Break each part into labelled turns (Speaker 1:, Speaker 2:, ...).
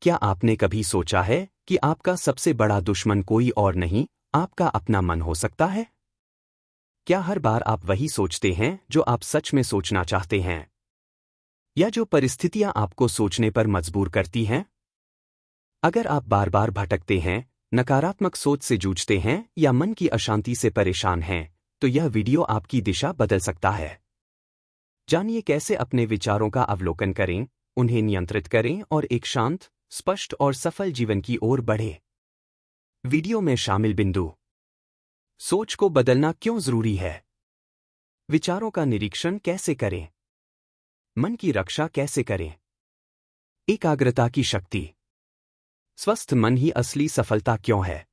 Speaker 1: क्या आपने कभी सोचा है कि आपका सबसे बड़ा दुश्मन कोई और नहीं, आपका अपना मन हो सकता है? क्या हर बार आप वही सोचते हैं जो आप सच में सोचना चाहते हैं? या जो परिस्थितियां आपको सोचने पर मजबूर करती हैं? अगर आप बार बार भटकते हैं, नकारात्मक सोच से जूझते हैं या मन की अशांति से परेशान हैं, तो यह वीडियो आपकी दिशा बदल सकता है। जानिए कैसे अपने विचारों का अवलोकन करें, उन्हें नियंत्रित करें और एक शांत, स्पष्ट और सफल जीवन की ओर बढ़े। वीडियो में शामिल बिंदु। सोच को बदलना क्यों जरूरी है? विचारों का निरीक्षण कैसे करें? मन की रक्षा कैसे करें? एकाग्रता की शक्ति। स्वस्थ मन ही असली सफलता क्यों है?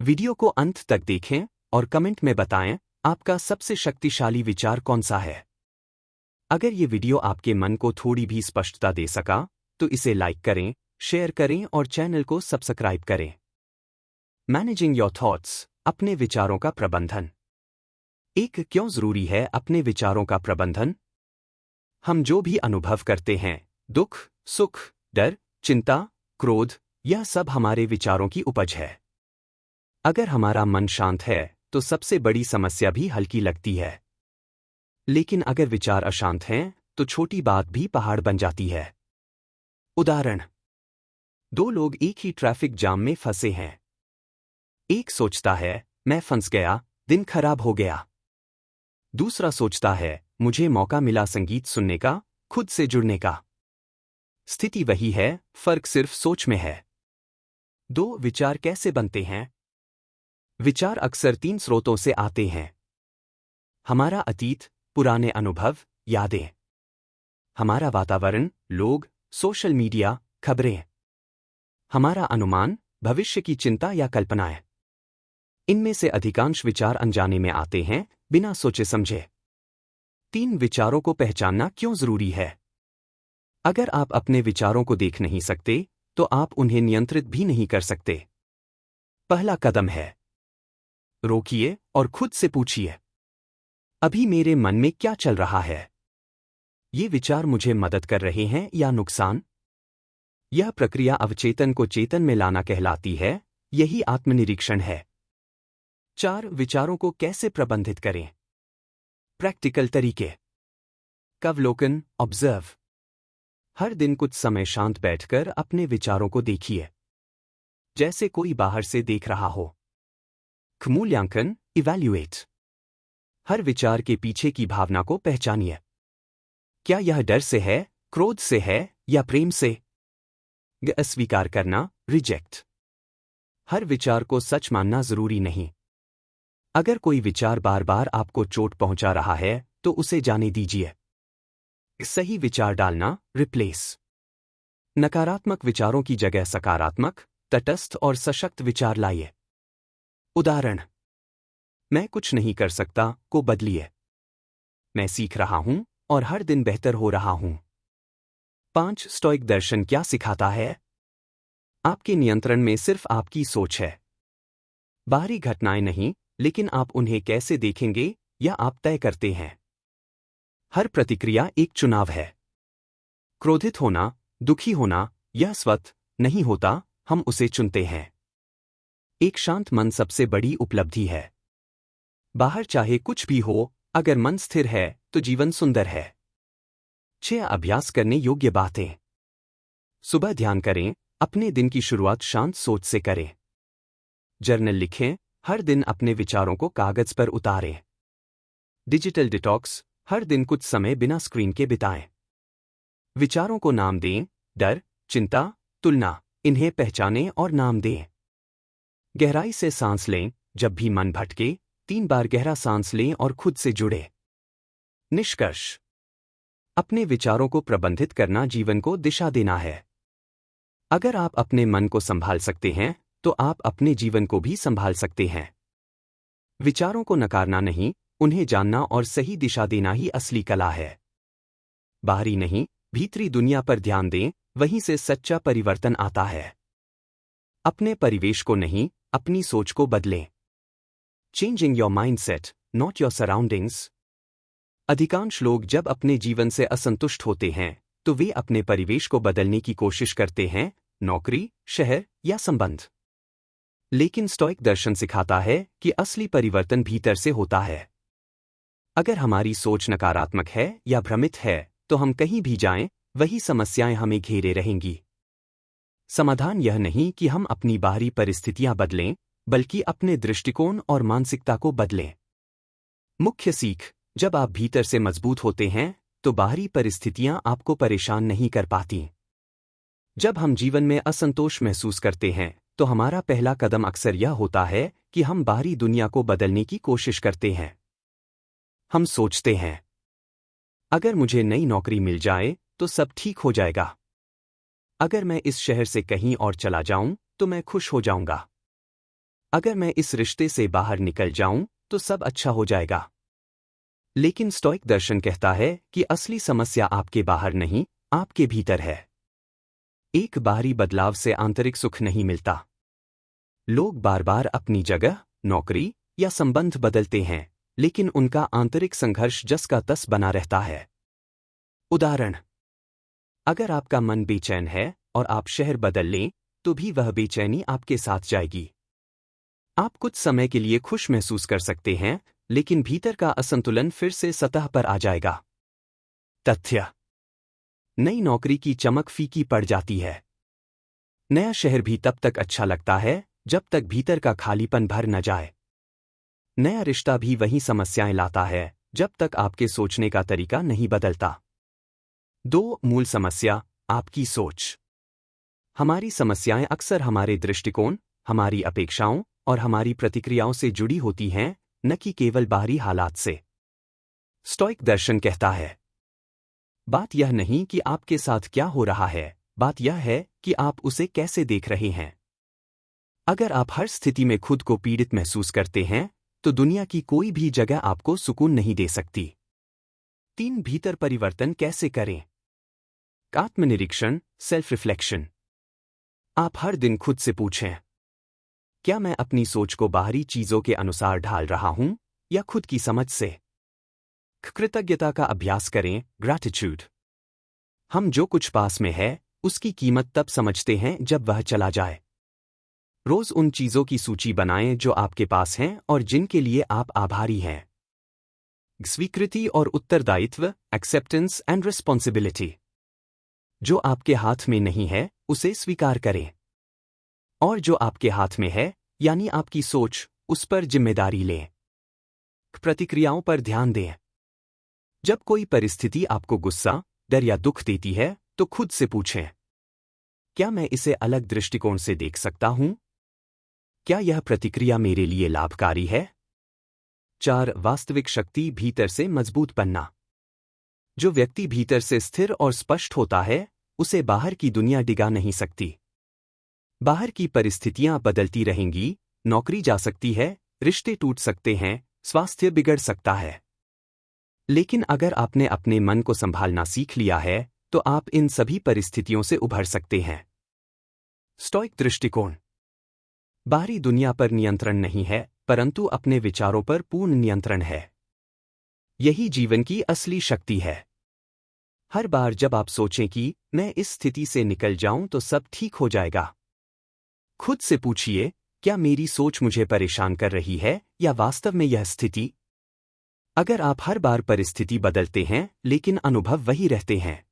Speaker 1: वीडियो को अंत तक देखें और कमेंट में बताएं आपका सबसे शक्तिशाली विचार कौन सा है। अगर ये वीडियो आपके मन को थोड़ी भी स्पष्टता दे सका, तो इसे लाइक करें, शेयर करें और चैनल को सब्सक्राइब करें। मैनेजिंग योर थॉट्स, अपने विचारों का प्रबंधन। क्यों जरूरी है अपने विचारों का प्रबंधन? हम जो भी अनुभव करते हैं, दुख, सुख, डर, चिंता, क्रोध, यह सब हमारे विचारों की उपज है। अगर हमारा मन शांत है, तो सबसे बड़ी समस्या भी हल्की लगती है। लेकिन अगर विचार अशांत हैं, तो छोटी बात भी पहाड़ बन जाती है। उदाहरण: दो लोग एक ही ट्रैफिक जाम में फंसे हैं। एक सोचता है, मैं फंस गया, दिन खराब हो गया। दूसरा सोचता है, मुझे मौका मिला संगीत सुनने का, खुद से जुड़ने का। स्थिति वही है, फर्क सिर्फ सोच में है। दो विचार कैसे बनते हैं? विचार अक्सर 3 स्रोतों से आते हैं: हमारा अतीत, पुराने अनुभव, यादें। हमारा वातावरण, लोग, सोशल मीडिया, खबरें। हमारा अनुमान, भविष्य की चिंता या कल्पनाएं। इनमें से अधिकांश विचार अनजाने में आते हैं, बिना सोचे समझे। 3 विचारों को पहचानना क्यों जरूरी है? अगर आप अपने विचारों को देख नहीं सकते, तो आप उन्हें नियंत्रित भी नहीं कर सकते। पहला कदम है, रोकिए और खुद से पूछिए, अभी मेरे मन में क्या चल रहा है? ये विचार मुझे मदद कर रहे हैं या नुकसान? यह प्रक्रिया अवचेतन को चेतन में लाना कहलाती है। यही आत्मनिरीक्षण है। 4 विचारों को कैसे प्रबंधित करें? प्रैक्टिकल तरीके। अवलोकन, ऑब्जर्व। हर दिन कुछ समय शांत बैठकर अपने विचारों को देखिए, जैसे कोई बाहर से देख रहा हो। मूल्यांकन, इवैल्यूएट। हर विचार के पीछे की भावना को पहचानिए। क्या यह डर से है, क्रोध से है या प्रेम से? अस्वीकार करना, रिजेक्ट। हर विचार को सच मानना जरूरी नहीं। अगर कोई विचार बार बार आपको चोट पहुंचा रहा है, तो उसे जाने दीजिए। सही विचार डालना, रिप्लेस। नकारात्मक विचारों की जगह सकारात्मक, तटस्थ और सशक्त विचार लाइए। उदाहरण: मैं कुछ नहीं कर सकता को बदलिए, मैं सीख रहा हूं और हर दिन बेहतर हो रहा हूं। 5 स्टोइक दर्शन क्या सिखाता है? आपके नियंत्रण में सिर्फ आपकी सोच है। बाहरी घटनाएं नहीं, लेकिन आप उन्हें कैसे देखेंगे, यह आप तय करते हैं। हर प्रतिक्रिया एक चुनाव है। क्रोधित होना, दुखी होना, यह स्वतः नहीं होता, हम उसे चुनते हैं। एक शांत मन सबसे बड़ी उपलब्धि है। बाहर चाहे कुछ भी हो, अगर मन स्थिर है, तो जीवन सुंदर है। 6 अभ्यास करने योग्य बातें। सुबह ध्यान करें, अपने दिन की शुरुआत शांत सोच से करें। जर्नल लिखें, हर दिन अपने विचारों को कागज पर उतारें। डिजिटल डिटॉक्स, हर दिन कुछ समय बिना स्क्रीन के बिताएं। विचारों को नाम दें, डर, चिंता, तुलना, इन्हें पहचानें और नाम दें। गहराई से सांस लें, जब भी मन भटके, 3 बार गहरा सांस लें और खुद से जुड़े। निष्कर्ष: अपने विचारों को प्रबंधित करना जीवन को दिशा देना है। अगर आप अपने मन को संभाल सकते हैं, तो आप अपने जीवन को भी संभाल सकते हैं। विचारों को नकारना नहीं, उन्हें जानना और सही दिशा देना ही असली कला है। बाहरी नहीं, भीतरी दुनिया पर ध्यान दें, वहीं से सच्चा परिवर्तन आता है। अपने परिवेश को नहीं, अपनी सोच को बदलें। Changing your mindset, not your surroundings. अधिकांश लोग जब अपने जीवन से असंतुष्ट होते हैं, तो वे अपने परिवेश को बदलने की कोशिश करते हैं, नौकरी, शहर या संबंध। लेकिन स्टोइक दर्शन सिखाता है कि असली परिवर्तन भीतर से होता है। अगर हमारी सोच नकारात्मक है या भ्रमित है तो हम कहीं भी जाएं, वही समस्याएं हमें घेरे रहेंगी। समाधान यह नहीं कि हम अपनी बाहरी परिस्थितियां बदलें, बल्कि अपने दृष्टिकोण और मानसिकता को बदलें। मुख्य सीख: जब आप भीतर से मजबूत होते हैं तो बाहरी परिस्थितियां आपको परेशान नहीं कर पाती। जब हम जीवन में असंतोष महसूस करते हैं तो हमारा पहला कदम अक्सर यह होता है कि हम बाहरी दुनिया को बदलने की कोशिश करते हैं। हम सोचते हैं, अगर मुझे नई नौकरी मिल जाए तो सब ठीक हो जाएगा। अगर मैं इस शहर से कहीं और चला जाऊं तो मैं खुश हो जाऊंगा। अगर मैं इस रिश्ते से बाहर निकल जाऊं तो सब अच्छा हो जाएगा। लेकिन स्टोइक दर्शन कहता है कि असली समस्या आपके बाहर नहीं, आपके भीतर है। एक बाहरी बदलाव से आंतरिक सुख नहीं मिलता। लोग बार बार अपनी जगह, नौकरी या संबंध बदलते हैं, लेकिन उनका आंतरिक संघर्ष जस का तस बना रहता है। उदाहरण: अगर आपका मन बेचैन है और आप शहर बदल लें तो भी वह बेचैनी आपके साथ जाएगी। आप कुछ समय के लिए खुश महसूस कर सकते हैं, लेकिन भीतर का असंतुलन फिर से सतह पर आ जाएगा। तथ्य: नई नौकरी की चमक फीकी पड़ जाती है। नया शहर भी तब तक अच्छा लगता है जब तक भीतर का खालीपन भर न जाए। नया रिश्ता भी वही समस्याएं लाता है जब तक आपके सोचने का तरीका नहीं बदलता। 2 मूल समस्या: आपकी सोच। हमारी समस्याएं अक्सर हमारे दृष्टिकोण, हमारी अपेक्षाओं और हमारी प्रतिक्रियाओं से जुड़ी होती हैं, न कि केवल बाहरी हालात से। स्टोइक दर्शन कहता है, बात यह नहीं कि आपके साथ क्या हो रहा है, बात यह है कि आप उसे कैसे देख रहे हैं। अगर आप हर स्थिति में खुद को पीड़ित महसूस करते हैं तो दुनिया की कोई भी जगह आपको सुकून नहीं दे सकती। 3 भीतर परिवर्तन कैसे करें? आत्मनिरीक्षण, सेल्फ रिफ्लेक्शन। आप हर दिन खुद से पूछें, क्या मैं अपनी सोच को बाहरी चीजों के अनुसार ढाल रहा हूं या खुद की समझ से? कृतज्ञता का अभ्यास करें, ग्रैटिट्यूड। हम जो कुछ पास में है उसकी कीमत तब समझते हैं जब वह चला जाए। रोज उन चीजों की सूची बनाएं जो आपके पास हैं और जिनके लिए आप आभारी हैं। स्वीकृति और उत्तरदायित्व, एक्सेप्टेंस एंड रिस्पॉन्सिबिलिटी। जो आपके हाथ में नहीं है उसे स्वीकार करें, और जो आपके हाथ में है, यानी आपकी सोच, उस पर जिम्मेदारी लें। प्रतिक्रियाओं पर ध्यान दें। जब कोई परिस्थिति आपको गुस्सा, डर या दुख देती है तो खुद से पूछें, क्या मैं इसे अलग दृष्टिकोण से देख सकता हूं? क्या यह प्रतिक्रिया मेरे लिए लाभकारी है? 4 वास्तविक शक्ति भीतर से मजबूत बनना। जो व्यक्ति भीतर से स्थिर और स्पष्ट होता है उसे बाहर की दुनिया डिगा नहीं सकती। बाहर की परिस्थितियां बदलती रहेंगी, नौकरी जा सकती है, रिश्ते टूट सकते हैं, स्वास्थ्य बिगड़ सकता है। लेकिन अगर आपने अपने मन को संभालना सीख लिया है तो आप इन सभी परिस्थितियों से उभर सकते हैं। स्टोइक दृष्टिकोण: बाहरी दुनिया पर नियंत्रण नहीं है, परंतु अपने विचारों पर पूर्ण नियंत्रण है। यही जीवन की असली शक्ति है। हर बार जब आप सोचें कि मैं इस स्थिति से निकल जाऊं तो सब ठीक हो जाएगा, खुद से पूछिए, क्या मेरी सोच मुझे परेशान कर रही है या वास्तव में यह स्थिति? अगर आप हर बार परिस्थिति बदलते हैं लेकिन अनुभव वही रहते हैं,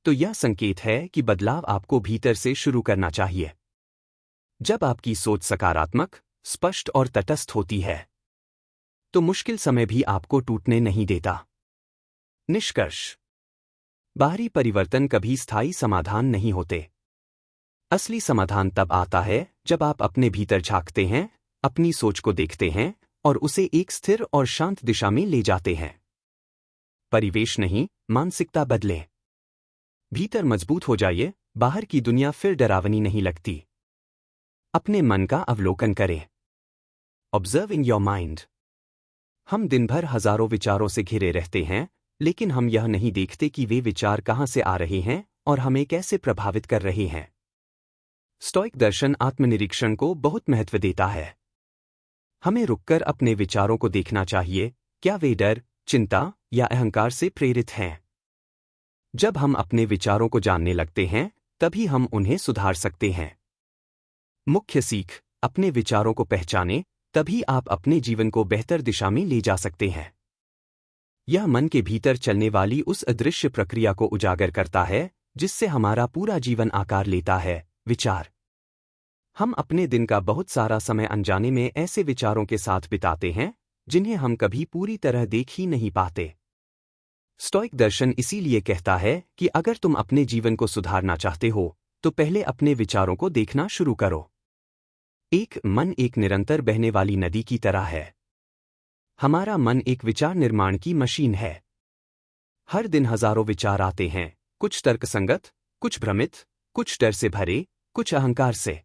Speaker 1: तो यह संकेत है कि बदलाव आपको भीतर से शुरू करना चाहिए। जब आपकी सोच सकारात्मक, स्पष्ट और तटस्थ होती है तो मुश्किल समय भी आपको टूटने नहीं देता। निष्कर्ष: बाहरी परिवर्तन कभी स्थायी समाधान नहीं होते। असली समाधान तब आता है जब आप अपने भीतर झांकते हैं, अपनी सोच को देखते हैं और उसे एक स्थिर और शांत दिशा में ले जाते हैं। परिवेश नहीं, मानसिकता बदलें। भीतर मजबूत हो जाइए, बाहर की दुनिया फिर डरावनी नहीं लगती। अपने मन का अवलोकन करें। Observe in your mind. हम दिन भर हजारों विचारों से घिरे रहते हैं, लेकिन हम यह नहीं देखते कि वे विचार कहां से आ रहे हैं और हमें कैसे प्रभावित कर रहे हैं। स्टोइक दर्शन आत्मनिरीक्षण को बहुत महत्व देता है। हमें रुककर अपने विचारों को देखना चाहिए, क्या वे डर, चिंता या अहंकार से प्रेरित हैं। जब हम अपने विचारों को जानने लगते हैं तभी हम उन्हें सुधार सकते हैं। मुख्य सीख: अपने विचारों को पहचानें, तभी आप अपने जीवन को बेहतर दिशा में ले जा सकते हैं। यह मन के भीतर चलने वाली उस अदृश्य प्रक्रिया को उजागर करता है जिससे हमारा पूरा जीवन आकार लेता है, विचार। हम अपने दिन का बहुत सारा समय अनजाने में ऐसे विचारों के साथ बिताते हैं जिन्हें हम कभी पूरी तरह देख ही नहीं पाते। स्टोइक दर्शन इसीलिए कहता है कि अगर तुम अपने जीवन को सुधारना चाहते हो तो पहले अपने विचारों को देखना शुरू करो। एक मन एक निरंतर बहने वाली नदी की तरह है। हमारा मन एक विचार निर्माण की मशीन है। हर दिन हजारों विचार आते हैं, कुछ तर्कसंगत, कुछ भ्रमित, कुछ डर से भरे, कुछ अहंकार से।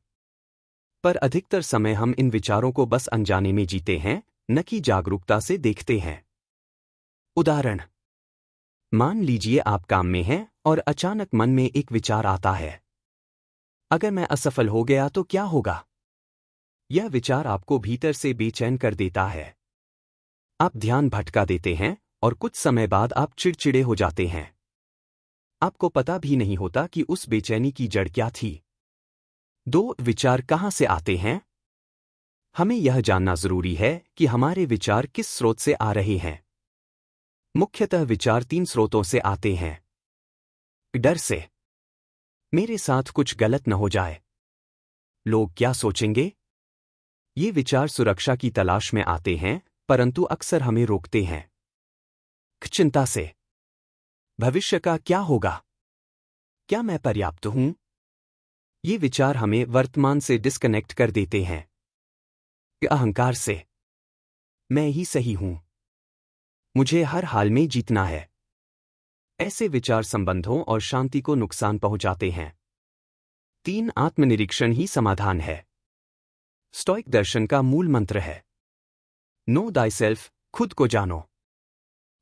Speaker 1: पर अधिकतर समय हम इन विचारों को बस अनजाने में जीते हैं, न कि जागरूकता से देखते हैं। उदाहरण: मान लीजिए आप काम में हैं और अचानक मन में एक विचार आता है, अगर मैं असफल हो गया तो क्या होगा? यह विचार आपको भीतर से बेचैन कर देता है। आप ध्यान भटका देते हैं और कुछ समय बाद आप चिड़चिड़े हो जाते हैं। आपको पता भी नहीं होता कि उस बेचैनी की जड़ क्या थी। दो विचार कहां से आते हैं? हमें यह जानना जरूरी है कि हमारे विचार किस स्रोत से आ रहे हैं। मुख्यतः विचार 3 स्रोतों से आते हैं। डर से, मेरे साथ कुछ गलत न हो जाए, लोग क्या सोचेंगे। ये विचार सुरक्षा की तलाश में आते हैं, परंतु अक्सर हमें रोकते हैं। चिंता से, भविष्य का क्या होगा, क्या मैं पर्याप्त हूं? ये विचार हमें वर्तमान से डिस्कनेक्ट कर देते हैं। अहंकार से, मैं ही सही हूं, मुझे हर हाल में जीतना है। ऐसे विचार संबंधों और शांति को नुकसान पहुंचाते हैं। 3 आत्मनिरीक्षण ही समाधान है। स्टोइक दर्शन का मूल मंत्र है नो थायसेल्फ, खुद को जानो।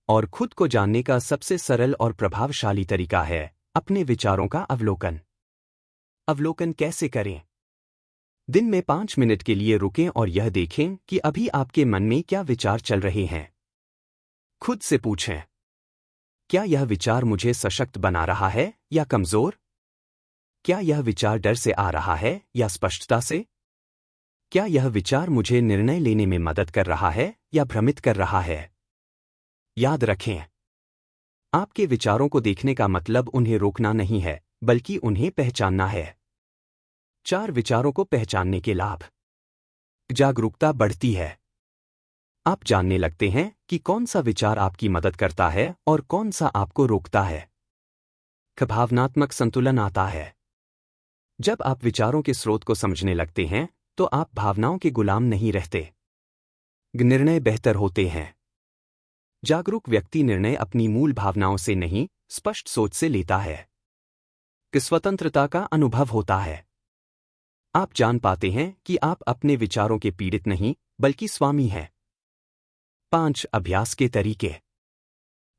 Speaker 1: और खुद को जानने का सबसे सरल और प्रभावशाली तरीका है अपने विचारों का अवलोकन। अवलोकन कैसे करें? दिन में 5 मिनट के लिए रुकें और यह देखें कि अभी आपके मन में क्या विचार चल रहे हैं। खुद से पूछें, क्या यह विचार मुझे सशक्त बना रहा है या कमजोर? क्या यह विचार डर से आ रहा है या स्पष्टता से? क्या यह विचार मुझे निर्णय लेने में मदद कर रहा है या भ्रमित कर रहा है? याद रखें, आपके विचारों को देखने का मतलब उन्हें रोकना नहीं है, बल्कि उन्हें पहचानना है। 4 विचारों को पहचानने के लाभ: जागरूकता बढ़ती है। आप जानने लगते हैं कि कौन सा विचार आपकी मदद करता है और कौन सा आपको रोकता है। भावनात्मक संतुलन आता है। जब आप विचारों के स्रोत को समझने लगते हैं तो आप भावनाओं के गुलाम नहीं रहते। निर्णय बेहतर होते हैं। जागरूक व्यक्ति निर्णय अपनी मूल भावनाओं से नहीं, स्पष्ट सोच से लेता है। स्वतंत्रता का अनुभव होता है। आप जान पाते हैं कि आप अपने विचारों के पीड़ित नहीं, बल्कि स्वामी हैं। 5 अभ्यास के तरीके।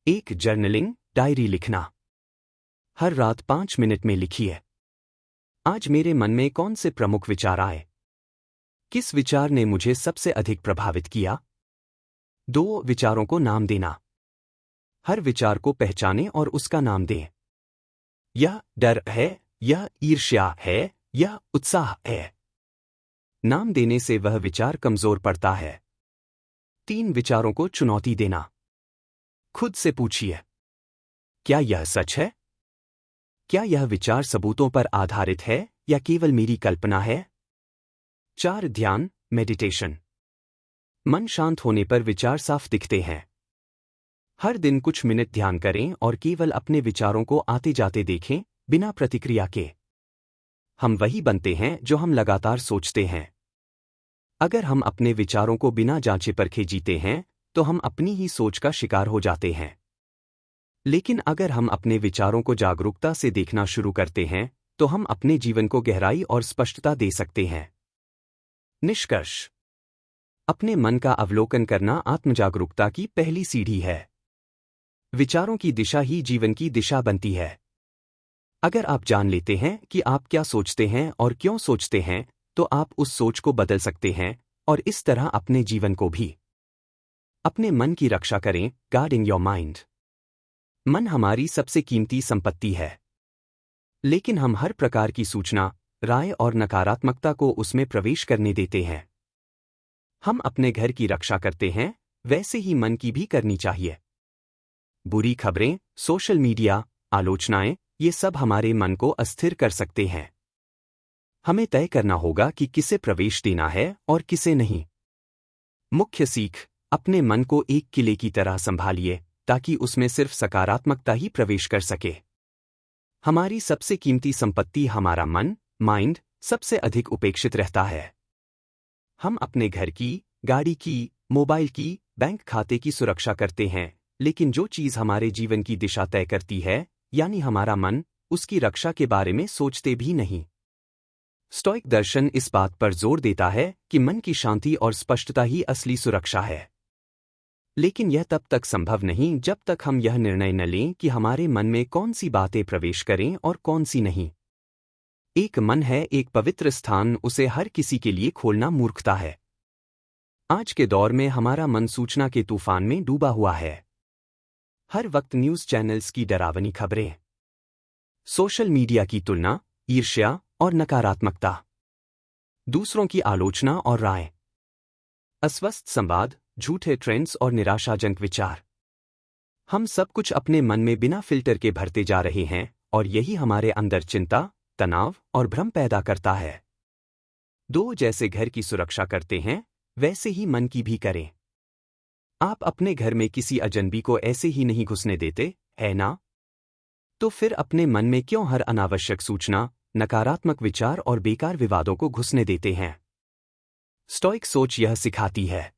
Speaker 1: 1 जर्नलिंग, डायरी लिखना। हर रात 5 मिनट में लिखिए, आज मेरे मन में कौन से प्रमुख विचार आए? किस विचार ने मुझे सबसे अधिक प्रभावित किया? 2 विचारों को नाम देना। हर विचार को पहचानें और उसका नाम दें। यह डर है, यह ईर्ष्या है, यह उत्साह है। नाम देने से वह विचार कमजोर पड़ता है। 3 विचारों को चुनौती देना। खुद से पूछिए, क्या यह सच है? क्या यह विचार सबूतों पर आधारित है या केवल मेरी कल्पना है? 4 ध्यान, मेडिटेशन। मन शांत होने पर विचार साफ दिखते हैं। हर दिन कुछ मिनट ध्यान करें और केवल अपने विचारों को आते जाते देखें, बिना प्रतिक्रिया के। हम वही बनते हैं जो हम लगातार सोचते हैं। अगर हम अपने विचारों को बिना जांचे परखे जीते हैं तो हम अपनी ही सोच का शिकार हो जाते हैं। लेकिन अगर हम अपने विचारों को जागरूकता से देखना शुरू करते हैं तो हम अपने जीवन को गहराई और स्पष्टता दे सकते हैं। निष्कर्ष: अपने मन का अवलोकन करना आत्मजागरूकता की पहली सीढ़ी है। विचारों की दिशा ही जीवन की दिशा बनती है। अगर आप जान लेते हैं कि आप क्या सोचते हैं और क्यों सोचते हैं, तो आप उस सोच को बदल सकते हैं और इस तरह अपने जीवन को भी। अपने मन की रक्षा करें, गार्डिंग योर माइंड। मन हमारी सबसे कीमती संपत्ति है। लेकिन हम हर प्रकार की सूचना, राय और नकारात्मकता को उसमें प्रवेश करने देते हैं। हम अपने घर की रक्षा करते हैं, वैसे ही मन की भी करनी चाहिए। बुरी खबरें, सोशल मीडिया, आलोचनाएं, ये सब हमारे मन को अस्थिर कर सकते हैं। हमें तय करना होगा कि किसे प्रवेश देना है और किसे नहीं। मुख्य सीख, अपने मन को एक किले की तरह संभालिए ताकि उसमें सिर्फ सकारात्मकता ही प्रवेश कर सके। हमारी सबसे कीमती संपत्ति हमारा मन, माइंड, सबसे अधिक उपेक्षित रहता है। हम अपने घर की, गाड़ी की, मोबाइल की, बैंक खाते की सुरक्षा करते हैं, लेकिन जो चीज हमारे जीवन की दिशा तय करती है, यानी हमारा मन, उसकी रक्षा के बारे में सोचते भी नहीं। स्टोइक दर्शन इस बात पर जोर देता है कि मन की शांति और स्पष्टता ही असली सुरक्षा है। लेकिन यह तब तक संभव नहीं जब तक हम यह निर्णय न लें कि हमारे मन में कौन सी बातें प्रवेश करें और कौन सी नहीं। एक मन है एक पवित्र स्थान, उसे हर किसी के लिए खोलना मूर्खता है। आज के दौर में हमारा मन सूचना के तूफान में डूबा हुआ है। हर वक्त न्यूज चैनल्स की डरावनी खबरें, सोशल मीडिया की तुलना, ईर्ष्या और नकारात्मकता, दूसरों की आलोचना और राय, अस्वस्थ संवाद, झूठे ट्रेंड्स और निराशाजनक विचार। हम सब कुछ अपने मन में बिना फिल्टर के भरते जा रहे हैं और यही हमारे अंदर चिंता, तनाव और भ्रम पैदा करता है। दो जैसे घर की सुरक्षा करते हैं, वैसे ही मन की भी करें। आप अपने घर में किसी अजनबी को ऐसे ही नहीं घुसने देते, है ना? तो फिर अपने मन में क्यों हर अनावश्यक सूचना, नकारात्मक विचार और बेकार विवादों को घुसने देते हैं? स्टोइक सोच यह सिखाती है,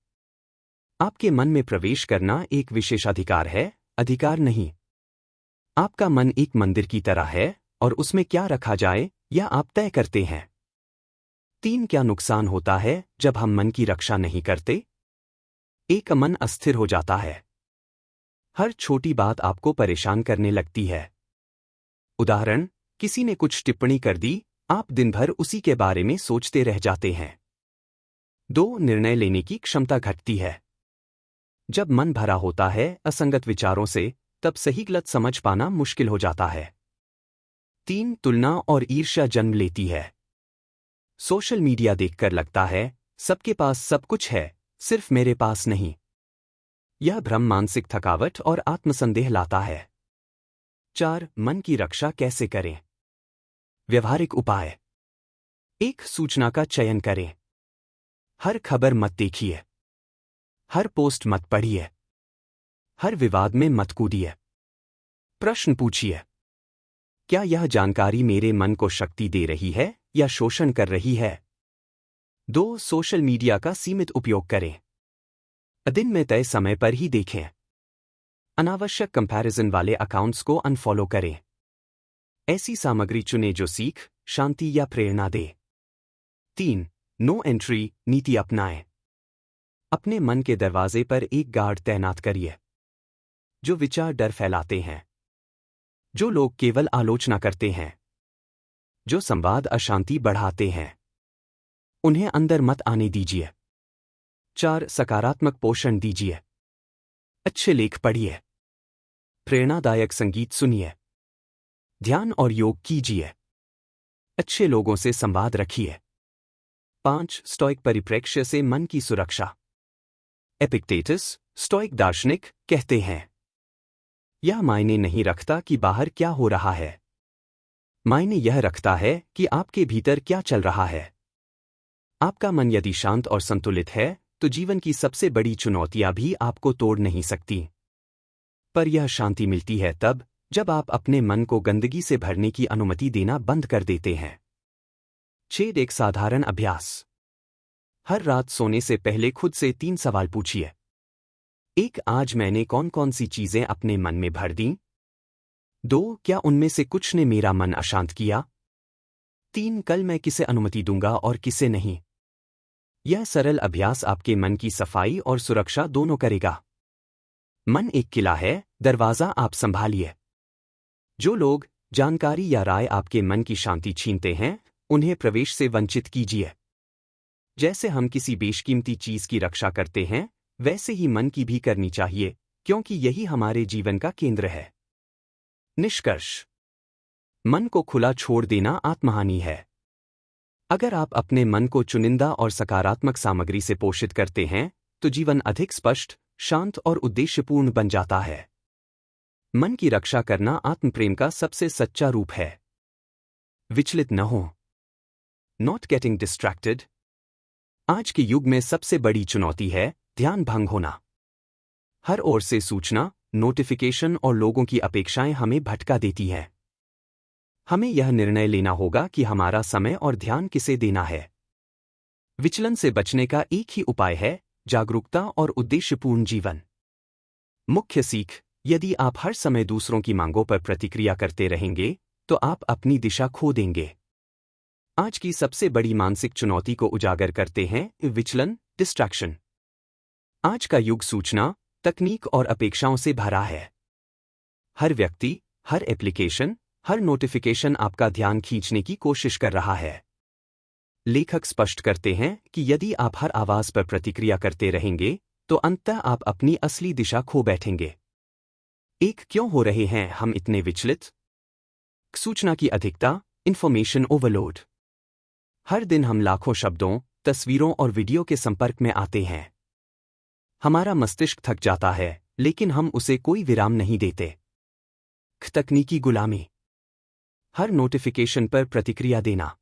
Speaker 1: आपके मन में प्रवेश करना एक विशेषाधिकार है, अधिकार नहीं। आपका मन एक मंदिर की तरह है और उसमें क्या रखा जाए, यह आप तय करते हैं। 3 क्या नुकसान होता है जब हम मन की रक्षा नहीं करते? 1 मन अस्थिर हो जाता है। हर छोटी बात आपको परेशान करने लगती है। उदाहरण, किसी ने कुछ टिप्पणी कर दी, आप दिन भर उसी के बारे में सोचते रह जाते हैं। 2 निर्णय लेने की क्षमता घटती है। जब मन भरा होता है असंगत विचारों से, तब सही गलत समझ पाना मुश्किल हो जाता है। 3 तुलना और ईर्ष्या जन्म लेती है। सोशल मीडिया देखकर लगता है, सबके पास सब कुछ है, सिर्फ मेरे पास नहीं। यह भ्रम मानसिक थकावट और आत्मसंदेह लाता है। 4 मन की रक्षा कैसे करें? व्यवहारिक उपाय। 1 सूचना का चयन करें। हर खबर मत देखिए। हर पोस्ट मत पढ़िए। हर विवाद में मत कूदिए। प्रश्न पूछिए, क्या यह जानकारी मेरे मन को शक्ति दे रही है या शोषण कर रही है? 2 सोशल मीडिया का सीमित उपयोग करें। दिन में तय समय पर ही देखें। अनावश्यक कंपैरिजन वाले अकाउंट्स को अनफॉलो करें। ऐसी सामग्री चुनें जो सीख, शांति या प्रेरणा दे। 3 नो एंट्री नीति अपनाएं। अपने मन के दरवाजे पर एक गार्ड तैनात करिए। जो विचार डर फैलाते हैं, जो लोग केवल आलोचना करते हैं, जो संवाद अशांति बढ़ाते हैं, उन्हें अंदर मत आने दीजिए। 4 सकारात्मक पोषण दीजिए। अच्छे लेख पढ़िए। प्रेरणादायक संगीत सुनिए। ध्यान और योग कीजिए। अच्छे लोगों से संवाद रखिए। 5 स्टोइक परिप्रेक्ष्य से मन की सुरक्षा। एपिक्टेटस, स्टोइक दार्शनिक, कहते हैं, यह मायने नहीं रखता कि बाहर क्या हो रहा है। मायने यह रखता है कि आपके भीतर क्या चल रहा है। आपका मन यदि शांत और संतुलित है, तो जीवन की सबसे बड़ी चुनौतियां भी आपको तोड़ नहीं सकती। पर यह शांति मिलती है तब, जब आप अपने मन को गंदगी से भरने की अनुमति देना बंद कर देते हैं। 6 एक साधारण अभ्यास। हर रात सोने से पहले खुद से 3 सवाल पूछिए। 1 आज मैंने कौन कौन सी चीजें अपने मन में भर दी? 2 क्या उनमें से कुछ ने मेरा मन अशांत किया? 3 कल मैं किसे अनुमति दूंगा और किसे नहीं? यह सरल अभ्यास आपके मन की सफाई और सुरक्षा दोनों करेगा। मन एक किला है, दरवाजा आप संभालिए। जो लोग जानकारी या राय आपके मन की शांति छीनते हैं, उन्हें प्रवेश से वंचित कीजिए। जैसे हम किसी बेशकीमती चीज की रक्षा करते हैं, वैसे ही मन की भी करनी चाहिए, क्योंकि यही हमारे जीवन का केंद्र है। निष्कर्ष। मन को खुला छोड़ देना आत्महानि है। अगर आप अपने मन को चुनिंदा और सकारात्मक सामग्री से पोषित करते हैं तो जीवन अधिक स्पष्ट, शांत और उद्देश्यपूर्ण बन जाता है। मन की रक्षा करना आत्मप्रेम का सबसे सच्चा रूप है। विचलित न हो। Not getting distracted. आज के युग में सबसे बड़ी चुनौती है ध्यान भंग होना। हर ओर से सूचना, नोटिफिकेशन और लोगों की अपेक्षाएं हमें भटका देती हैं। हमें यह निर्णय लेना होगा कि हमारा समय और ध्यान किसे देना है। विचलन से बचने का एक ही उपाय है, जागरूकता और उद्देश्यपूर्ण जीवन। मुख्य सीख: यदि आप हर समय दूसरों की मांगों पर प्रतिक्रिया करते रहेंगे तो आप अपनी दिशा खो देंगे। आज की सबसे बड़ी मानसिक चुनौती को उजागर करते हैं विचलन, डिस्ट्रैक्शन। आज का युग सूचना, तकनीक और अपेक्षाओं से भरा है। हर व्यक्ति, हर एप्लीकेशन, हर नोटिफिकेशन आपका ध्यान खींचने की कोशिश कर रहा है। लेखक स्पष्ट करते हैं कि यदि आप हर आवाज पर प्रतिक्रिया करते रहेंगे तो अंततः आप अपनी असली दिशा खो बैठेंगे। क्यों हो रहे हैं हम इतने विचलित? सूचना की अधिकता, इंफॉर्मेशन ओवरलोड। हर दिन हम लाखों शब्दों, तस्वीरों और वीडियो के संपर्क में आते हैं। हमारा मस्तिष्क थक जाता है, लेकिन हम उसे कोई विराम नहीं देते। तकनीकी गुलामी। हर नोटिफिकेशन पर प्रतिक्रिया देना।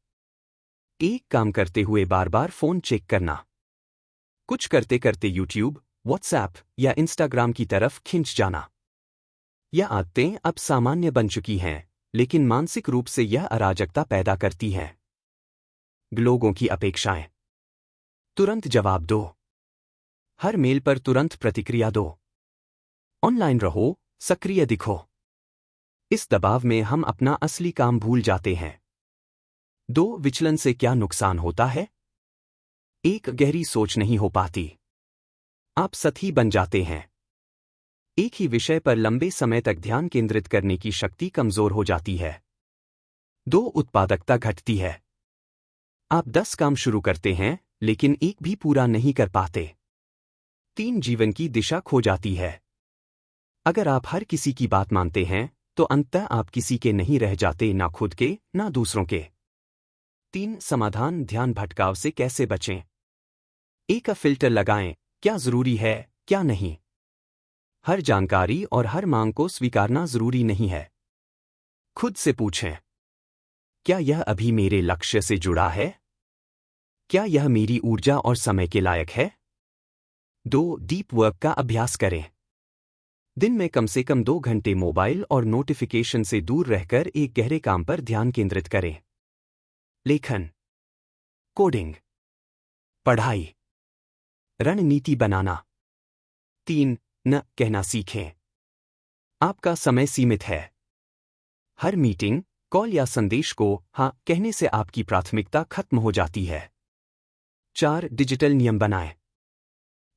Speaker 1: एक काम करते हुए बार बार फोन चेक करना। कुछ करते करते यूट्यूब, व्हाट्सएप या इंस्टाग्राम की तरफ खिंच जाना। यह आदतें अब सामान्य बन चुकी हैं, लेकिन मानसिक रूप से यह अराजकता पैदा करती हैं। लोगों की अपेक्षाएं। तुरंत जवाब दो। हर मेल पर तुरंत प्रतिक्रिया दो। ऑनलाइन रहो, सक्रिय दिखो। इस दबाव में हम अपना असली काम भूल जाते हैं। विचलन से क्या नुकसान होता है? गहरी सोच नहीं हो पाती। आप सतही बन जाते हैं। एक ही विषय पर लंबे समय तक ध्यान केंद्रित करने की शक्ति कमजोर हो जाती है। उत्पादकता घटती है। आप 10 काम शुरू करते हैं, लेकिन एक भी पूरा नहीं कर पाते। जीवन की दिशा खो जाती है। अगर आप हर किसी की बात मानते हैं तो अंततः आप किसी के नहीं रह जाते, ना खुद के, ना दूसरों के। समाधान: ध्यान भटकाव से कैसे बचें? फिल्टर लगाएं, क्या जरूरी है, क्या नहीं। हर जानकारी और हर मांग को स्वीकारना जरूरी नहीं है। खुद से पूछें, क्या यह अभी मेरे लक्ष्य से जुड़ा है? क्या यह मेरी ऊर्जा और समय के लायक है? डीप वर्क का अभ्यास करें। दिन में कम से कम 2 घंटे मोबाइल और नोटिफिकेशन से दूर रहकर एक गहरे काम पर ध्यान केंद्रित करें। लेखन, कोडिंग, पढ़ाई, रणनीति बनाना। न कहना सीखें। आपका समय सीमित है। हर मीटिंग, कॉल या संदेश को हाँ कहने से आपकी प्राथमिकता खत्म हो जाती है। डिजिटल नियम बनाएं।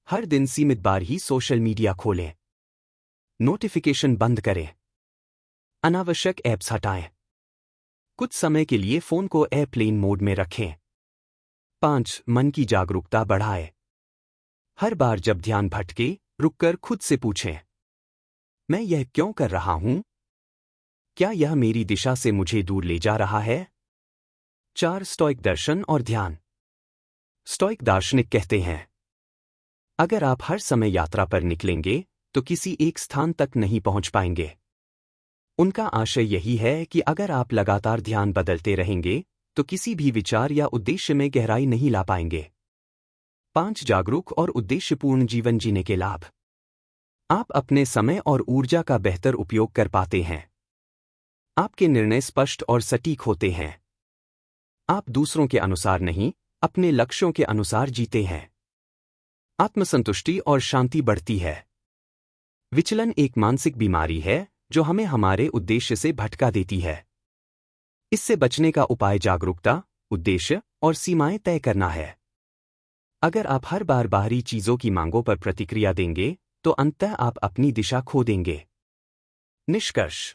Speaker 1: हर दिन सीमित बार ही सोशल मीडिया खोलें। नोटिफिकेशन बंद करें। अनावश्यक ऐप्स हटाएं। कुछ समय के लिए फोन को एयरप्लेन मोड में रखें। मन की जागरूकता बढ़ाएं। हर बार जब ध्यान भटके, रुककर खुद से पूछें, मैं यह क्यों कर रहा हूं? क्या यह मेरी दिशा से मुझे दूर ले जा रहा है? स्टोइक दर्शन और ध्यान। स्टोइक दार्शनिक कहते हैं, अगर आप हर समय यात्रा पर निकलेंगे तो किसी एक स्थान तक नहीं पहुंच पाएंगे। उनका आशय यही है कि अगर आप लगातार ध्यान बदलते रहेंगे तो किसी भी विचार या उद्देश्य में गहराई नहीं ला पाएंगे। जागरूक और उद्देश्यपूर्ण जीवन जीने के लाभ। आप अपने समय और ऊर्जा का बेहतर उपयोग कर पाते हैं। आपके निर्णय स्पष्ट और सटीक होते हैं। आप दूसरों के अनुसार नहीं, अपने लक्ष्यों के अनुसार जीते हैं। आत्मसंतुष्टि और शांति बढ़ती है। विचलन एक मानसिक बीमारी है जो हमें हमारे उद्देश्य से भटका देती है। इससे बचने का उपाय जागरूकता, उद्देश्य और सीमाएं तय करना है। अगर आप हर बार बाहरी चीजों की मांगों पर प्रतिक्रिया देंगे तो अंततः आप अपनी दिशा खो देंगे। निष्कर्ष: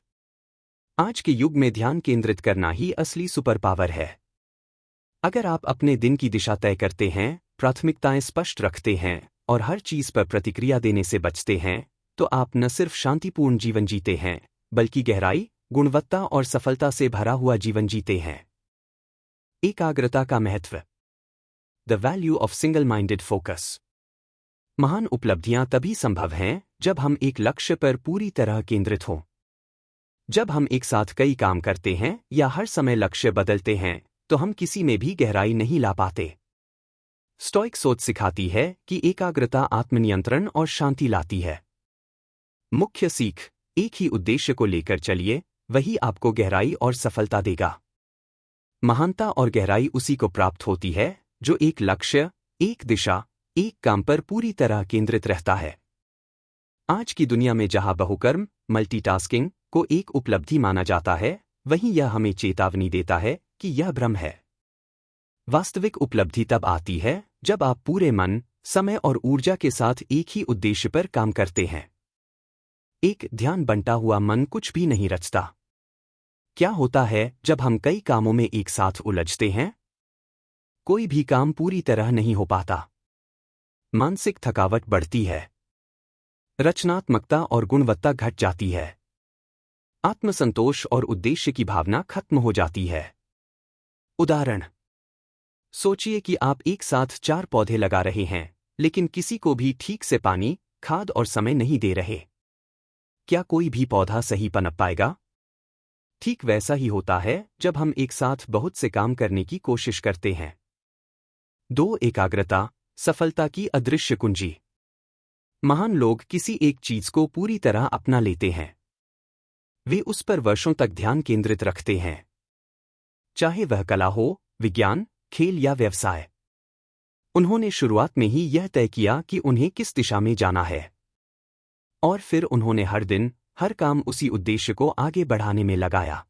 Speaker 1: आज के युग में ध्यान केंद्रित करना ही असली सुपर पावर है। अगर आप अपने दिन की दिशा तय करते हैं, प्राथमिकताएं स्पष्ट रखते हैं और हर चीज पर प्रतिक्रिया देने से बचते हैं, तो आप न सिर्फ शांतिपूर्ण जीवन जीते हैं, बल्कि गहराई, गुणवत्ता और सफलता से भरा हुआ जीवन जीते हैं। एकाग्रता का महत्व। The value of single minded focus. महान उपलब्धियां तभी संभव हैं जब हम एक लक्ष्य पर पूरी तरह केंद्रित हों। जब हम एक साथ कई काम करते हैं या हर समय लक्ष्य बदलते हैं तो हम किसी में भी गहराई नहीं ला पाते। स्टोइक सोच सिखाती है कि एकाग्रता आत्मनियंत्रण और शांति लाती है। मुख्य सीख। एक ही उद्देश्य को लेकर चलिए, वही आपको गहराई और सफलता देगा। महानता और गहराई उसी को प्राप्त होती है जो एक लक्ष्य, एक दिशा, एक काम पर पूरी तरह केंद्रित रहता है। आज की दुनिया में जहां बहुकर्म, मल्टीटास्किंग को एक उपलब्धि माना जाता है, वहीं यह हमें चेतावनी देता है कि यह भ्रम है। वास्तविक उपलब्धि तब आती है जब आप पूरे मन, समय और ऊर्जा के साथ एक ही उद्देश्य पर काम करते हैं। एक ध्यान बंटा हुआ मन कुछ भी नहीं रचता। क्या होता है जब हम कई कामों में एक साथ उलझते हैं? कोई भी काम पूरी तरह नहीं हो पाता। मानसिक थकावट बढ़ती है। रचनात्मकता और गुणवत्ता घट जाती है। आत्मसंतोष और उद्देश्य की भावना खत्म हो जाती है। उदाहरण। सोचिए कि आप एक साथ 4 पौधे लगा रहे हैं, लेकिन किसी को भी ठीक से पानी, खाद और समय नहीं दे रहे। क्या कोई भी पौधा सही पनप पाएगा? ठीक वैसा ही होता है जब हम एक साथ बहुत से काम करने की कोशिश करते हैं। 2. एकाग्रता, सफलता की अदृश्य कुंजी। महान लोग किसी एक चीज को पूरी तरह अपना लेते हैं। वे उस पर वर्षों तक ध्यान केंद्रित रखते हैं। चाहे वह कला हो, विज्ञान, खेल या व्यवसाय। उन्होंने शुरुआत में ही यह तय किया कि उन्हें किस दिशा में जाना है। और फिर उन्होंने हर दिन, हर काम उसी उद्देश्य को आगे बढ़ाने में लगाया।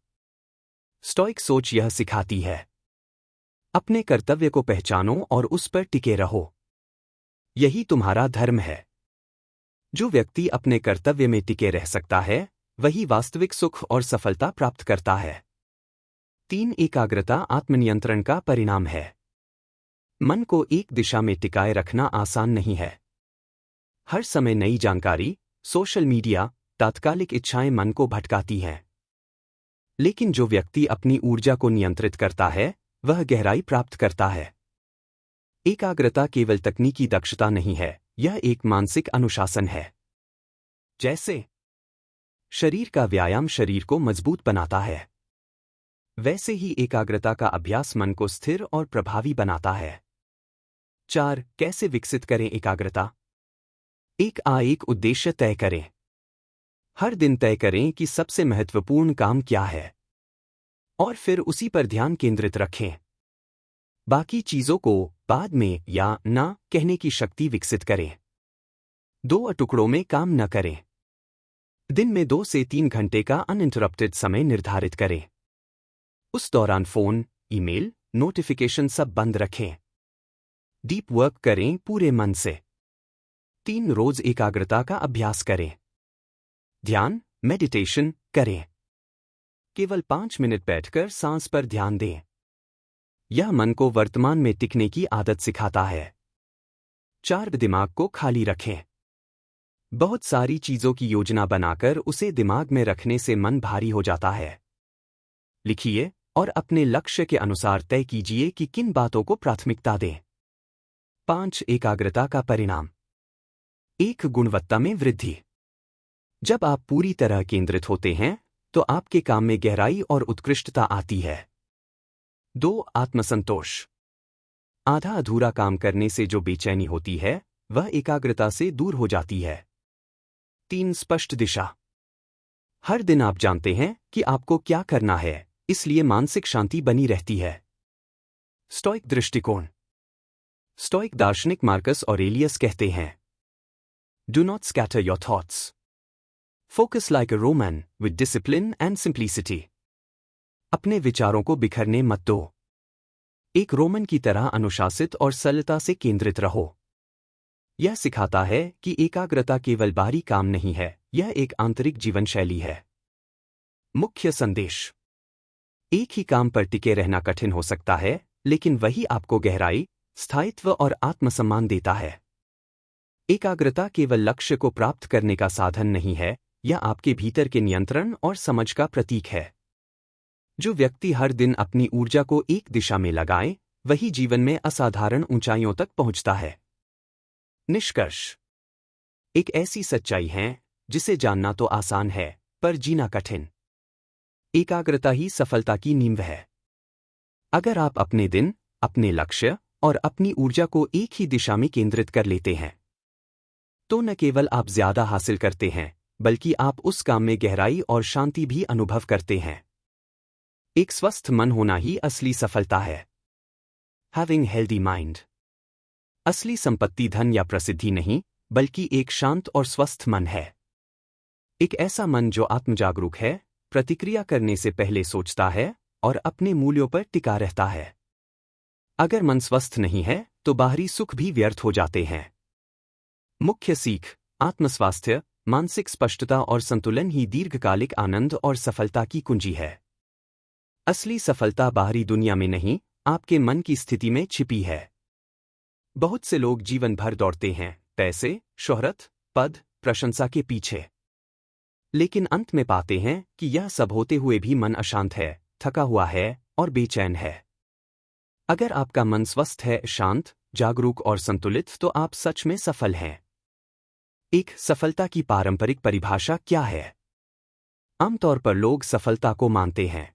Speaker 1: स्टोइक सोच यह सिखाती है, अपने कर्तव्य को पहचानो और उस पर टिके रहो। यही तुम्हारा धर्म है। जो व्यक्ति अपने कर्तव्य में टिके रह सकता है, वही वास्तविक सुख और सफलता प्राप्त करता है। 3. एकाग्रता आत्मनियंत्रण का परिणाम है। मन को एक दिशा में टिकाए रखना आसान नहीं है। हर समय नई जानकारी, सोशल मीडिया, तात्कालिक इच्छाएं मन को भटकाती हैं। लेकिन जो व्यक्ति अपनी ऊर्जा को नियंत्रित करता है, वह गहराई प्राप्त करता है। एकाग्रता केवल तकनीकी दक्षता नहीं है, यह एक मानसिक अनुशासन है। जैसे शरीर का व्यायाम शरीर को मजबूत बनाता है, वैसे ही एकाग्रता का अभ्यास मन को स्थिर और प्रभावी बनाता है। 4. कैसे विकसित करें एकाग्रता? एक उद्देश्य तय करें। हर दिन तय करें कि सबसे महत्वपूर्ण काम क्या है, और फिर उसी पर ध्यान केंद्रित रखें। बाकी चीजों को बाद में या ना कहने की शक्ति विकसित करें। 2 टुकड़ों में काम न करें। दिन में 2 से 3 घंटे का अनइंटरप्टेड समय निर्धारित करें। उस दौरान फोन, ईमेल, नोटिफिकेशन सब बंद रखें। डीप वर्क करें पूरे मन से। 3. रोज एकाग्रता का अभ्यास करें। ध्यान, मेडिटेशन करें। केवल 5 मिनट बैठकर सांस पर ध्यान दें। यह मन को वर्तमान में टिकने की आदत सिखाता है। 4. दिमाग को खाली रखें। बहुत सारी चीजों की योजना बनाकर उसे दिमाग में रखने से मन भारी हो जाता है। लिखिए और अपने लक्ष्य के अनुसार तय कीजिए कि किन बातों को प्राथमिकता दें। 5. एकाग्रता का परिणाम। 1. गुणवत्ता में वृद्धि। जब आप पूरी तरह केंद्रित होते हैं, तो आपके काम में गहराई और उत्कृष्टता आती है। 2. आत्मसंतोष। आधा अधूरा काम करने से जो बेचैनी होती है, वह एकाग्रता से दूर हो जाती है। 3. स्पष्ट दिशा। हर दिन आप जानते हैं कि आपको क्या करना है, इसलिए मानसिक शांति बनी रहती है। स्टोइक दृष्टिकोण। स्टोइक दार्शनिक मार्कस ऑरेलियस कहते हैं, do not scatter your thoughts, focus like a Roman with discipline and simplicity. अपने विचारों को बिखरने मत दो। एक रोमन की तरह अनुशासित और सरलता से केंद्रित रहो। यह सिखाता है कि एकाग्रता केवल बाहरी काम नहीं है, यह एक आंतरिक जीवन शैली है। मुख्य संदेश। एक ही काम पर टिके रहना कठिन हो सकता है, लेकिन वही आपको गहराई, स्थायित्व और आत्मसम्मान देता है। एकाग्रता केवल लक्ष्य को प्राप्त करने का साधन नहीं है, यह आपके भीतर के नियंत्रण और समझ का प्रतीक है। जो व्यक्ति हर दिन अपनी ऊर्जा को एक दिशा में लगाए, वही जीवन में असाधारण ऊंचाइयों तक पहुंचता है। निष्कर्ष: एक ऐसी सच्चाई है जिसे जानना तो आसान है, पर जीना कठिन। एकाग्रता ही सफलता की नींव है। अगर आप अपने दिन, अपने लक्ष्य और अपनी ऊर्जा को एक ही दिशा में केंद्रित कर लेते हैं, तो न केवल आप ज्यादा हासिल करते हैं, बल्कि आप उस काम में गहराई और शांति भी अनुभव करते हैं। एक स्वस्थ मन होना ही असली सफलता है। Having healthy mind. असली संपत्ति धन या प्रसिद्धि नहीं, बल्कि एक शांत और स्वस्थ मन है। एक ऐसा मन जो आत्मजागरूक है, प्रतिक्रिया करने से पहले सोचता है और अपने मूल्यों पर टिका रहता है। अगर मन स्वस्थ नहीं है, तो बाहरी सुख भी व्यर्थ हो जाते हैं। मुख्य सीख: आत्मस्वास्थ्य, मानसिक स्पष्टता और संतुलन ही दीर्घकालिक आनंद और सफलता की कुंजी है। असली सफलता बाहरी दुनिया में नहीं, आपके मन की स्थिति में छिपी है। बहुत से लोग जीवन भर दौड़ते हैं, पैसे, शोहरत, पद, प्रशंसा के पीछे। लेकिन अंत में पाते हैं कि यह सब होते हुए भी मन अशांत है, थका हुआ है और बेचैन है। अगर आपका मन स्वस्थ है, शांत, जागरूक और संतुलित, तो आप सच में सफल हैं। एक सफलता की पारंपरिक परिभाषा क्या है? आमतौर पर लोग सफलता को मानते हैं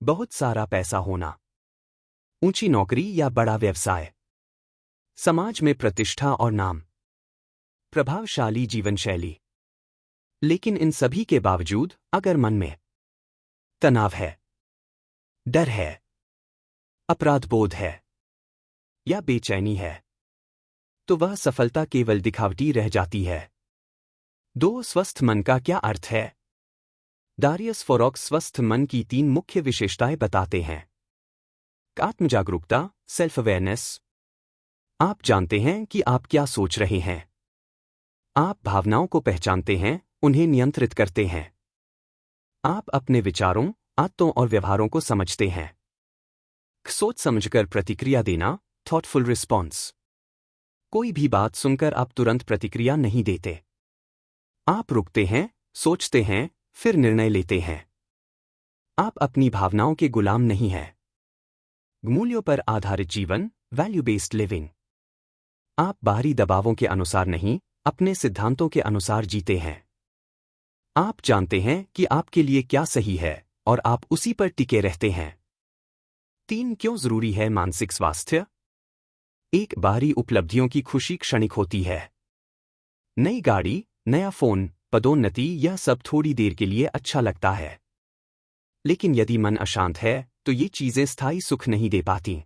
Speaker 1: बहुत सारा पैसा होना, ऊंची नौकरी या बड़ा व्यवसाय, समाज में प्रतिष्ठा और नाम, प्रभावशाली जीवन शैली। लेकिन इन सभी के बावजूद अगर मन में तनाव है, डर है, अपराध बोध है या बेचैनी है, तो वह सफलता केवल दिखावटी रह जाती है। दो स्वस्थ मन का क्या अर्थ है? डारियस फोरॉक्स स्वस्थ मन की 3 मुख्य विशेषताएं बताते हैं। आत्मजागरूकता, सेल्फ अवेयरनेस। आप जानते हैं कि आप क्या सोच रहे हैं। आप भावनाओं को पहचानते हैं, उन्हें नियंत्रित करते हैं। आप अपने विचारों, आदतों और व्यवहारों को समझते हैं। सोच समझकर प्रतिक्रिया देना, थॉटफुल रिस्पॉन्स। कोई भी बात सुनकर आप तुरंत प्रतिक्रिया नहीं देते। आप रुकते हैं, सोचते हैं, फिर निर्णय लेते हैं। आप अपनी भावनाओं के गुलाम नहीं हैं। मूल्यों पर आधारित जीवन, वैल्यू बेस्ड लिविंग। आप बाहरी दबावों के अनुसार नहीं, अपने सिद्धांतों के अनुसार जीते हैं। आप जानते हैं कि आपके लिए क्या सही है और आप उसी पर टिके रहते हैं। 3 क्यों जरूरी है मानसिक स्वास्थ्य? 1 बाहरी उपलब्धियों की खुशी क्षणिक होती है। नई गाड़ी, नया फोन, पदोन्नति, यह सब थोड़ी देर के लिए अच्छा लगता है। लेकिन यदि मन अशांत है, तो ये चीजें स्थायी सुख नहीं दे पाती।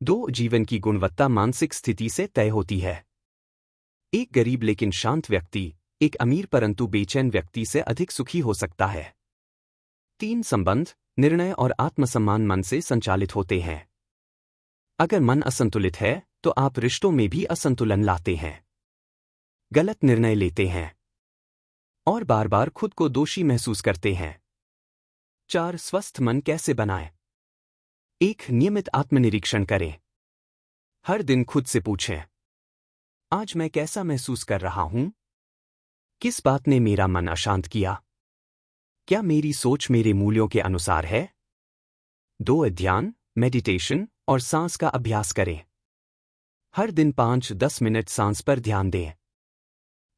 Speaker 1: 2 जीवन की गुणवत्ता मानसिक स्थिति से तय होती है। एक गरीब लेकिन शांत व्यक्ति एक अमीर परंतु बेचैन व्यक्ति से अधिक सुखी हो सकता है। 3 संबंध, निर्णय और आत्मसम्मान मन से संचालित होते हैं। अगर मन असंतुलित है, तो आप रिश्तों में भी असंतुलन लाते हैं, गलत निर्णय लेते हैं और बार बार खुद को दोषी महसूस करते हैं। 4 स्वस्थ मन कैसे बनाएं? 1 नियमित आत्मनिरीक्षण करें। हर दिन खुद से पूछें, आज मैं कैसा महसूस कर रहा हूं? किस बात ने मेरा मन अशांत किया? क्या मेरी सोच मेरे मूल्यों के अनुसार है? 2 ध्यान, मेडिटेशन और सांस का अभ्यास करें। हर दिन 5-10 मिनट सांस पर ध्यान दें।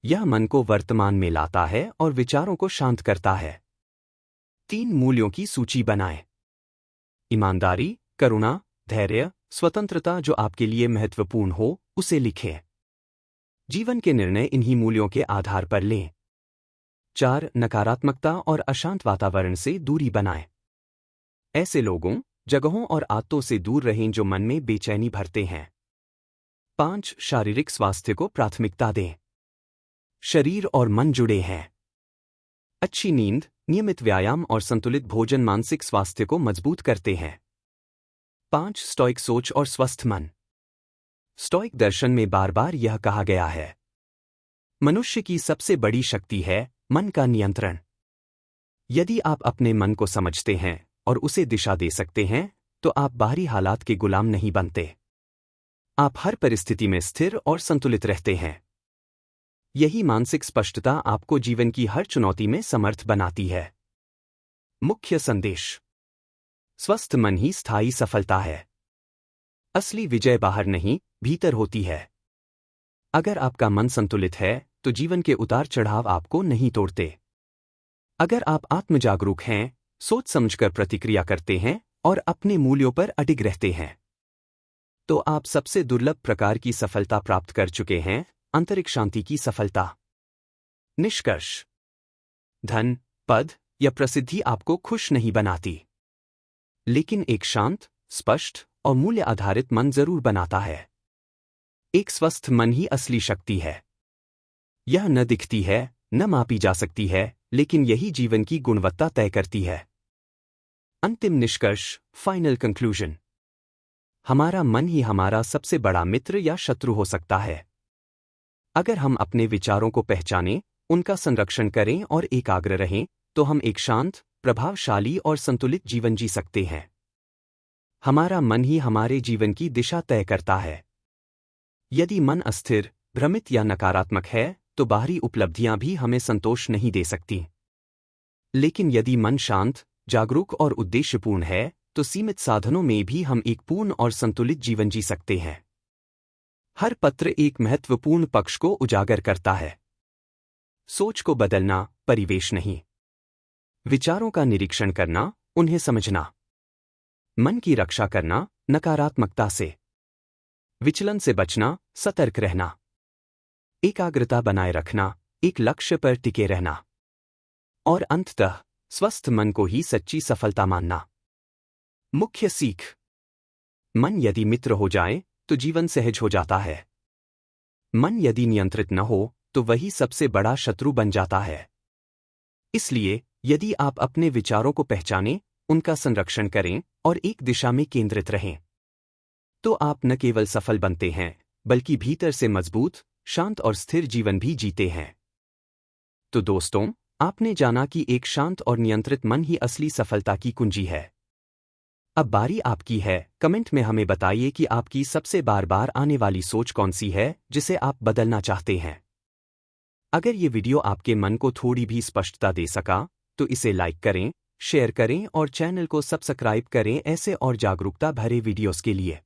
Speaker 1: यह मन को वर्तमान में लाता है और विचारों को शांत करता है। 3 मूल्यों की सूची बनाएं। ईमानदारी, करुणा, धैर्य, स्वतंत्रता। जो आपके लिए महत्वपूर्ण हो, उसे लिखें। जीवन के निर्णय इन्हीं मूल्यों के आधार पर लें। 4 नकारात्मकता और अशांत वातावरण से दूरी बनाएं। ऐसे लोगों, जगहों और आदतों से दूर रहें जो मन में बेचैनी भरते हैं। 5 शारीरिक स्वास्थ्य को प्राथमिकता दें। शरीर और मन जुड़े हैं। अच्छी नींद, नियमित व्यायाम और संतुलित भोजन मानसिक स्वास्थ्य को मजबूत करते हैं। 5 स्टोइक सोच और स्वस्थ मन। स्टोइक दर्शन में बार बार यह कहा गया है, मनुष्य की सबसे बड़ी शक्ति है मन का नियंत्रण। यदि आप अपने मन को समझते हैं और उसे दिशा दे सकते हैं, तो आप बाहरी हालात के गुलाम नहीं बनते। आप हर परिस्थिति में स्थिर और संतुलित रहते हैं। यही मानसिक स्पष्टता आपको जीवन की हर चुनौती में समर्थ बनाती है। मुख्य संदेश: स्वस्थ मन ही स्थायी सफलता है। असली विजय बाहर नहीं, भीतर होती है। अगर आपका मन संतुलित है तो जीवन के उतार चढ़ाव आपको नहीं तोड़ते। अगर आप आत्मजागरूक हैं, सोच समझकर प्रतिक्रिया करते हैं और अपने मूल्यों पर अडिग रहते हैं, तो आप सबसे दुर्लभ प्रकार की सफलता प्राप्त कर चुके हैं, आंतरिक शांति की सफलता। निष्कर्ष: धन, पद या प्रसिद्धि आपको खुश नहीं बनाती, लेकिन एक शांत, स्पष्ट और मूल्य आधारित मन जरूर बनाता है। एक स्वस्थ मन ही असली शक्ति है। यह न दिखती है, न मापी जा सकती है, लेकिन यही जीवन की गुणवत्ता तय करती है। अंतिम निष्कर्ष, फाइनल कंक्लूजन: हमारा मन ही हमारा सबसे बड़ा मित्र या शत्रु हो सकता है। अगर हम अपने विचारों को पहचानें, उनका संरक्षण करें और एकाग्र रहें, तो हम एक शांत, प्रभावशाली और संतुलित जीवन जी सकते हैं। हमारा मन ही हमारे जीवन की दिशा तय करता है। यदि मन अस्थिर, भ्रमित या नकारात्मक है, तो बाहरी उपलब्धियां भी हमें संतोष नहीं दे सकती। लेकिन यदि मन शांत, जागरूक और उद्देश्यपूर्ण है, तो सीमित साधनों में भी हम एक पूर्ण और संतुलित जीवन जी सकते हैं। हर पत्र एक महत्वपूर्ण पक्ष को उजागर करता है। सोच को बदलना, परिवेश नहीं। विचारों का निरीक्षण करना, उन्हें समझना। मन की रक्षा करना, नकारात्मकता से। विचलन से बचना, सतर्क रहना। एकाग्रता बनाए रखना, एक लक्ष्य पर टिके रहना। और अंततः स्वस्थ मन को ही सच्ची सफलता मानना। मुख्य सीख: मन यदि मित्र हो जाए तो जीवन सहज हो जाता है। मन यदि नियंत्रित न हो तो वही सबसे बड़ा शत्रु बन जाता है। इसलिए यदि आप अपने विचारों को पहचानें, उनका संरक्षण करें और एक दिशा में केंद्रित रहें, तो आप न केवल सफल बनते हैं, बल्कि भीतर से मजबूत, शांत और स्थिर जीवन भी जीते हैं। तो दोस्तों, आपने जाना कि एक शांत और नियंत्रित मन ही असली सफलता की कुंजी है। अब बारी आपकी है। कमेंट में हमें बताइए कि आपकी सबसे बार बार आने वाली सोच कौन सी है, जिसे आप बदलना चाहते हैं। अगर ये वीडियो आपके मन को थोड़ी भी स्पष्टता दे सका, तो इसे लाइक करें, शेयर करें और चैनल को सब्सक्राइब करें ऐसे और जागरूकता भरे वीडियोस के लिए।